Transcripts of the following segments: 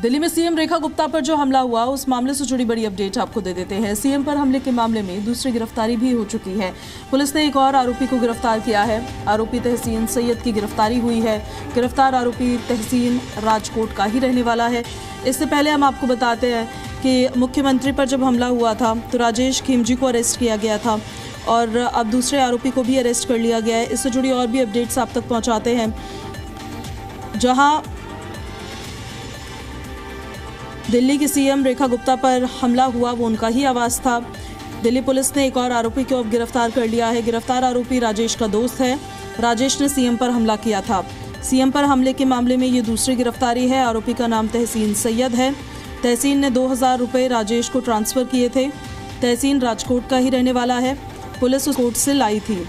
दिल्ली में सीएम रेखा गुप्ता पर जो हमला हुआ उस मामले से जुड़ी बड़ी अपडेट आपको दे देते हैं। सीएम पर हमले के मामले में दूसरी गिरफ्तारी भी हो चुकी है। पुलिस ने एक और आरोपी को गिरफ्तार किया है। आरोपी तहसीन सैयद की गिरफ्तारी हुई है। गिरफ्तार आरोपी तहसीन राजकोट का ही रहने वाला है। इससे पहले हम आपको बताते हैं कि मुख्यमंत्री पर जब हमला हुआ था तो राजेश खिमजी को अरेस्ट किया गया था और अब दूसरे आरोपी को भी अरेस्ट कर लिया गया है। इससे जुड़ी और भी अपडेट्स आप तक पहुँचाते हैं। जहाँ दिल्ली की सीएम रेखा गुप्ता पर हमला हुआ वो उनका ही आवाज़ था। दिल्ली पुलिस ने एक और आरोपी को अब गिरफ्तार कर लिया है। गिरफ्तार आरोपी राजेश का दोस्त है। राजेश ने सीएम पर हमला किया था। सीएम पर हमले के मामले में ये दूसरी गिरफ्तारी है। आरोपी का नाम तहसीन सैयद है। तहसीन ने 2000 रुपये राजेश को ट्रांसफ़र किए थे। तहसीन राजकोट का ही रहने वाला है। पुलिस उस कोर्ट से लाई थी।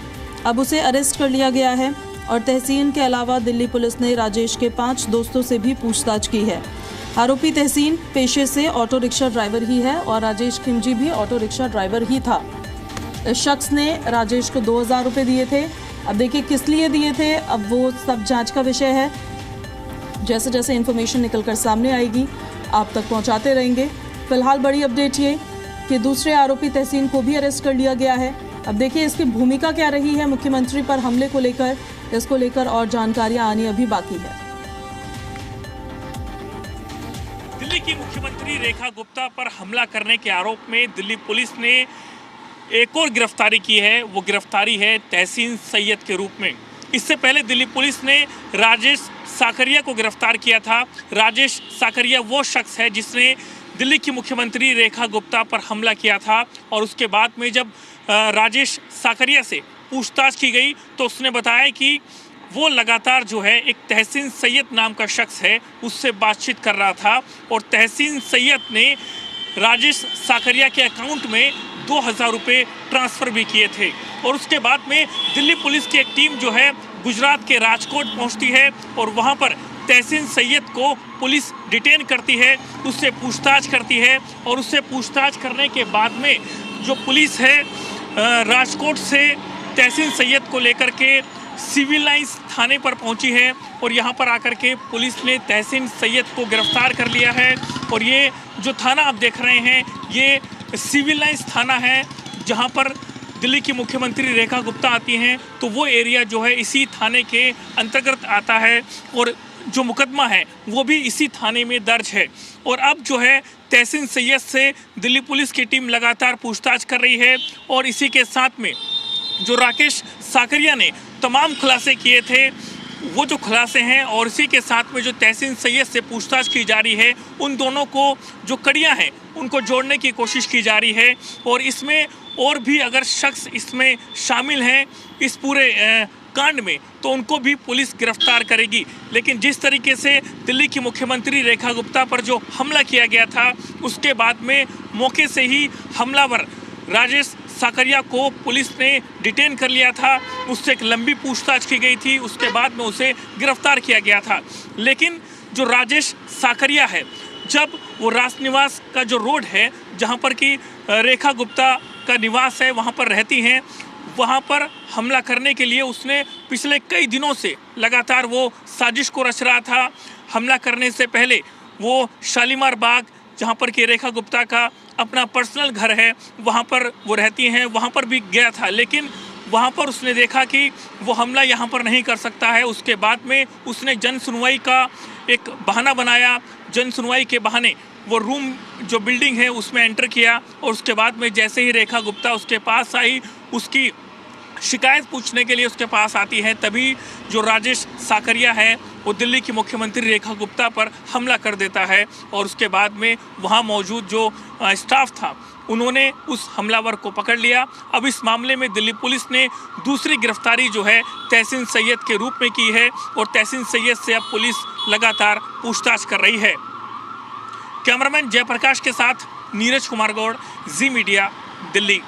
अब उसे अरेस्ट कर लिया गया है और तहसीन के अलावा दिल्ली पुलिस ने राजेश के 5 दोस्तों से भी पूछताछ की है। आरोपी तहसीन पेशे से ऑटो रिक्शा ड्राइवर ही है और राजेश खिमजी भी ऑटो रिक्शा ड्राइवर ही था। इस शख्स ने राजेश को 2000 रुपये दिए थे। अब देखिए किस लिए दिए थे, अब वो सब जांच का विषय है। जैसे जैसे इन्फॉर्मेशन निकलकर सामने आएगी आप तक पहुंचाते रहेंगे। फिलहाल बड़ी अपडेट ये कि दूसरे आरोपी तहसीन को भी अरेस्ट कर लिया गया है। अब देखिए इसकी भूमिका क्या रही है मुख्यमंत्री पर हमले को लेकर, इसको लेकर और जानकारियां आनी अभी बाकी है। दिल्ली की मुख्यमंत्री रेखा गुप्ता पर हमला करने के आरोप में दिल्ली पुलिस ने एक और गिरफ्तारी की है। वो गिरफ्तारी है तहसीन सैयद के रूप में। इससे पहले दिल्ली पुलिस ने राजेश साकरिया को गिरफ्तार किया था। राजेश साकरिया वो शख्स है जिसने दिल्ली की मुख्यमंत्री रेखा गुप्ता पर हमला किया था और उसके बाद में जब राजेश साकरिया से पूछताछ की गई तो उसने बताया कि वो लगातार जो है एक तहसीन सैयद नाम का शख्स है उससे बातचीत कर रहा था और तहसीन सैयद ने राजेश साकरिया के अकाउंट में 2000 रुपये ट्रांसफ़र भी किए थे। और उसके बाद में दिल्ली पुलिस की एक टीम जो है गुजरात के राजकोट पहुंचती है और वहां पर तहसीन सैयद को पुलिस डिटेन करती है, उससे पूछताछ करती है और उससे पूछताछ करने के बाद में जो पुलिस है राजकोट से तहसीन सैयद को लेकर के सिविल लाइंस थाने पर पहुंची है और यहां पर आकर के पुलिस ने तहसीन सैयद को गिरफ्तार कर लिया है। और ये जो थाना आप देख रहे हैं ये सिविल लाइंस थाना है जहां पर दिल्ली की मुख्यमंत्री रेखा गुप्ता आती हैं, तो वो एरिया जो है इसी थाने के अंतर्गत आता है और जो मुकदमा है वो भी इसी थाने में दर्ज है। और अब जो है तहसीन सैयद से दिल्ली पुलिस की टीम लगातार पूछताछ कर रही है और इसी के साथ में जो राकेश साकरिया ने तमाम खुलासे किए थे वो जो खुलासे हैं और इसी के साथ में जो तहसीन सैयद से पूछताछ की जा रही है उन दोनों को जो कड़ियां हैं उनको जोड़ने की कोशिश की जा रही है। और इसमें और भी अगर शख्स इसमें शामिल हैं इस पूरे कांड में तो उनको भी पुलिस गिरफ्तार करेगी। लेकिन जिस तरीके से दिल्ली की मुख्यमंत्री रेखा गुप्ता पर जो हमला किया गया था उसके बाद में मौके से ही हमलावर राजेश साकरिया को पुलिस ने डिटेन कर लिया था। उससे एक लंबी पूछताछ की गई थी, उसके बाद में उसे गिरफ्तार किया गया था। लेकिन जो राजेश साकरिया है, जब वो राजनिवास का जो रोड है जहां पर कि रेखा गुप्ता का निवास है वहां पर रहती हैं, वहां पर हमला करने के लिए उसने पिछले कई दिनों से लगातार वो साजिश को रच रहा था। हमला करने से पहले वो शालीमार बाग जहां पर कि रेखा गुप्ता का अपना पर्सनल घर है वहां पर वो रहती हैं, वहां पर भी गया था। लेकिन वहां पर उसने देखा कि वो हमला यहां पर नहीं कर सकता है। उसके बाद में उसने जन सुनवाई का एक बहाना बनाया। जन सुनवाई के बहाने वो रूम जो बिल्डिंग है उसमें एंटर किया और उसके बाद में जैसे ही रेखा गुप्ता उसके पास आई, उसकी शिकायत पूछने के लिए उसके पास आती है, तभी जो राजेश साकरिया है वो दिल्ली की मुख्यमंत्री रेखा गुप्ता पर हमला कर देता है। और उसके बाद में वहाँ मौजूद जो स्टाफ था उन्होंने उस हमलावर को पकड़ लिया। अब इस मामले में दिल्ली पुलिस ने दूसरी गिरफ्तारी जो है तहसीन सैयद के रूप में की है और तहसीन सैयद से अब पुलिस लगातार पूछताछ कर रही है। कैमरामैन जयप्रकाश के साथ नीरज कुमार गौड़, जी मीडिया, दिल्ली।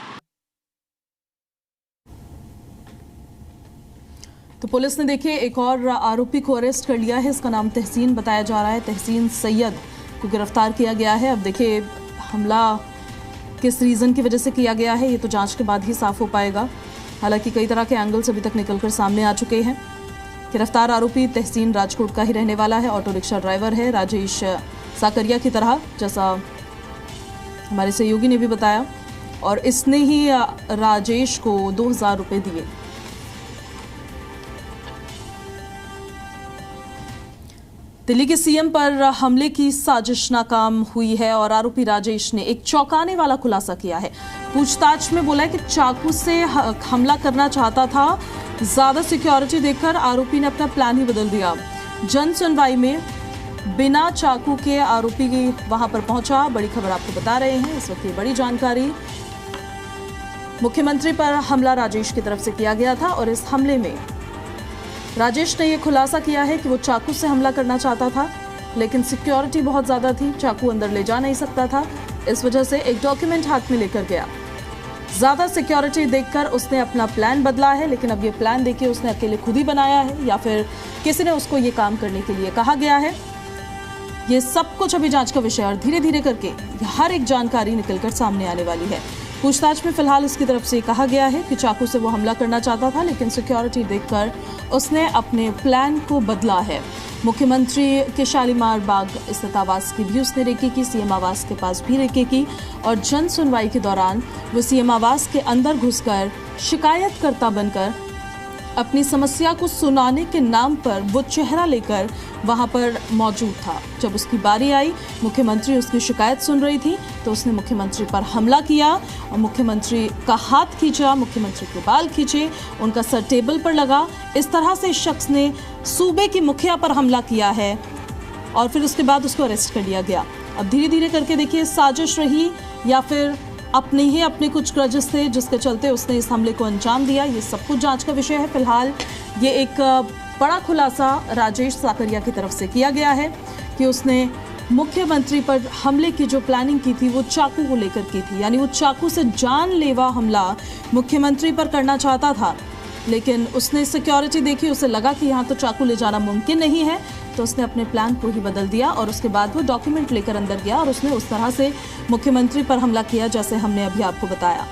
तो पुलिस ने देखिए एक और आरोपी को अरेस्ट कर लिया है। इसका नाम तहसीन बताया जा रहा है। तहसीन सैयद को गिरफ्तार किया गया है। अब देखिए हमला किस रीज़न की वजह से किया गया है ये तो जांच के बाद ही साफ हो पाएगा। हालांकि कई तरह के एंगल्स अभी तक निकलकर सामने आ चुके हैं। गिरफ्तार आरोपी तहसीन राजकोट का ही रहने वाला है, ऑटो रिक्शा ड्राइवर है। राजेश साकरिया की तरह, जैसा हमारे सहयोगी ने भी बताया, और इसने ही राजेश को 2000 रुपए दिए। दिल्ली के सीएम पर हमले की साजिश नाकाम हुई है और आरोपी राजेश ने एक चौंकाने वाला खुलासा किया है। पूछताछ में बोला है कि चाकू से हमला करना चाहता था। ज्यादा सिक्योरिटी देखकर आरोपी ने अपना प्लान ही बदल दिया। जन सुनवाई में बिना चाकू के आरोपी वहां पर पहुंचा। बड़ी खबर आपको बता रहे हैं इस वक्त, ये बड़ी जानकारी। मुख्यमंत्री पर हमला राजेश की तरफ से किया गया था और इस हमले में राजेश ने यह खुलासा किया है कि वो चाकू से हमला करना चाहता था, लेकिन सिक्योरिटी बहुत ज्यादा थी, चाकू अंदर ले जा नहीं सकता था। इस वजह से एक डॉक्यूमेंट हाथ में लेकर गया। ज्यादा सिक्योरिटी देखकर उसने अपना प्लान बदला है, लेकिन अब ये प्लान देखिए उसने अकेले खुद ही बनाया है या फिर किसी ने उसको ये काम करने के लिए कहा गया है। ये सब कुछ अभी जांच का विषय और धीरे धीरे करके हर एक जानकारी निकलकर सामने आने वाली है। पूछताछ में फिलहाल उसकी तरफ से कहा गया है कि चाकू से वो हमला करना चाहता था, लेकिन सिक्योरिटी देखकर उसने अपने प्लान को बदला है। मुख्यमंत्री के शालीमार बाग स्थित आवास की भी उसने रेकी की, सीएम आवास के पास भी रेकी की और जन सुनवाई के दौरान वो सीएम आवास के अंदर घुसकर शिकायतकर्ता बनकर अपनी समस्या को सुनाने के नाम पर वो चेहरा लेकर वहां पर मौजूद था। जब उसकी बारी आई, मुख्यमंत्री उसकी शिकायत सुन रही थी, तो उसने मुख्यमंत्री पर हमला किया और मुख्यमंत्री का हाथ खींचा, मुख्यमंत्री के बाल खींचे, उनका सर टेबल पर लगा। इस तरह से इस शख्स ने सूबे की मुखिया पर हमला किया है और फिर उसके बाद उसको अरेस्ट कर लिया गया। अब धीरे धीरे करके देखिए साजिश रही या फिर अपने कुछ ग्रजेस थे जिसके चलते उसने इस हमले को अंजाम दिया, ये सब कुछ जांच का विषय है। फिलहाल ये एक बड़ा खुलासा राजेश साकरिया की तरफ से किया गया है कि उसने मुख्यमंत्री पर हमले की जो प्लानिंग की थी वो चाकू को लेकर की थी, यानी वो चाकू से जानलेवा हमला मुख्यमंत्री पर करना चाहता था, लेकिन उसने सिक्योरिटी देखी, उसे लगा कि यहाँ तो चाकू ले जाना मुमकिन नहीं है, तो उसने अपने प्लान को ही बदल दिया और उसके बाद वो डॉक्यूमेंट लेकर अंदर गया और उसने उस तरह से मुख्यमंत्री पर हमला किया जैसे हमने अभी आपको बताया।